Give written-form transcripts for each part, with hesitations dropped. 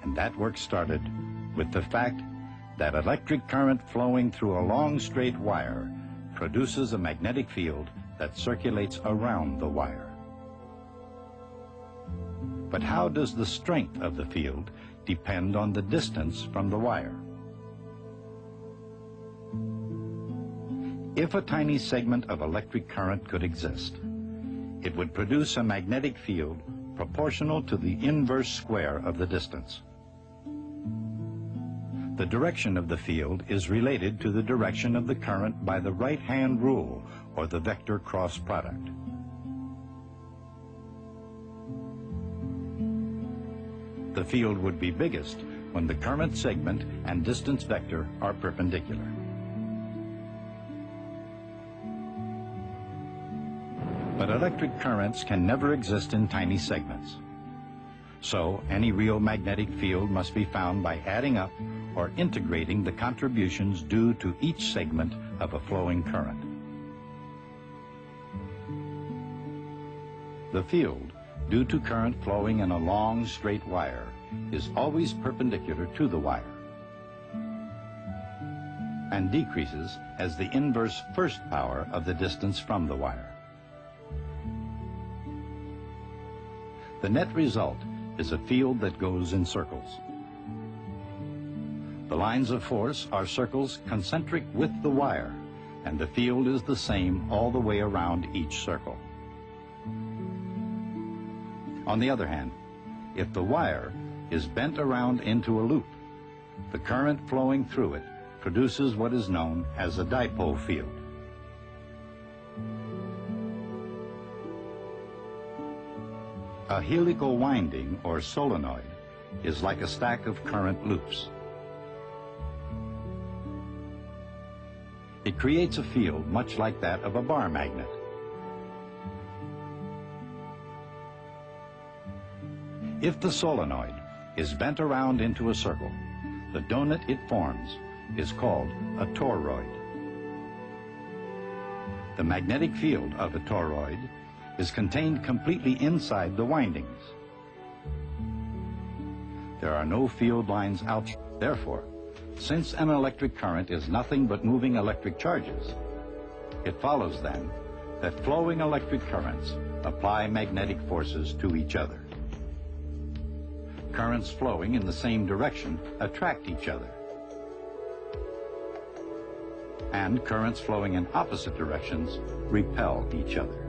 And that work started with the fact that electric current flowing through a long straight wire produces a magnetic field that circulates around the wire. But how does the strength of the field depend on the distance from the wire? If a tiny segment of electric current could exist, it would produce a magnetic field proportional to the inverse square of the distance. The direction of the field is related to the direction of the current by the right-hand rule, or the vector cross product. The field would be biggest when the current segment and distance vector are perpendicular. But electric currents can never exist in tiny segments. So any real magnetic field must be found by adding up or integrating the contributions due to each segment of a flowing current. The field, due to current flowing in a long straight wire, is always perpendicular to the wire and decreases as the inverse first power of the distance from the wire. The net result is a field that goes in circles. The lines of force are circles concentric with the wire, and the field is the same all the way around each circle. On the other hand, if the wire is bent around into a loop, the current flowing through it produces what is known as a dipole field. A helical winding, or solenoid, is like a stack of current loops. It creates a field much like that of a bar magnet. If the solenoid is bent around into a circle, the donut it forms is called a toroid. The magnetic field of a toroid is contained completely inside the windings. There are no field lines outside. Therefore, since an electric current is nothing but moving electric charges, it follows then that flowing electric currents apply magnetic forces to each other. Currents flowing in the same direction attract each other, and currents flowing in opposite directions repel each other.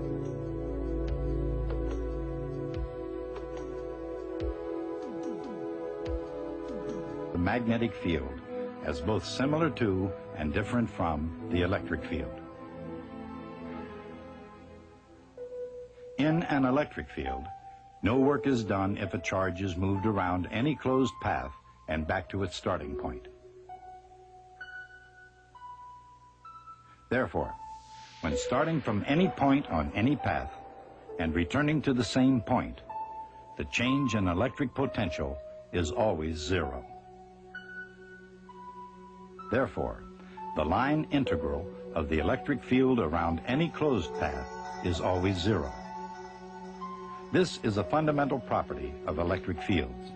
The magnetic field as both similar to and different from the electric field. In an electric field, no work is done if a charge is moved around any closed path and back to its starting point. Therefore, when starting from any point on any path and returning to the same point, the change in electric potential is always zero. Therefore, the line integral of the electric field around any closed path is always zero. This is a fundamental property of electric fields.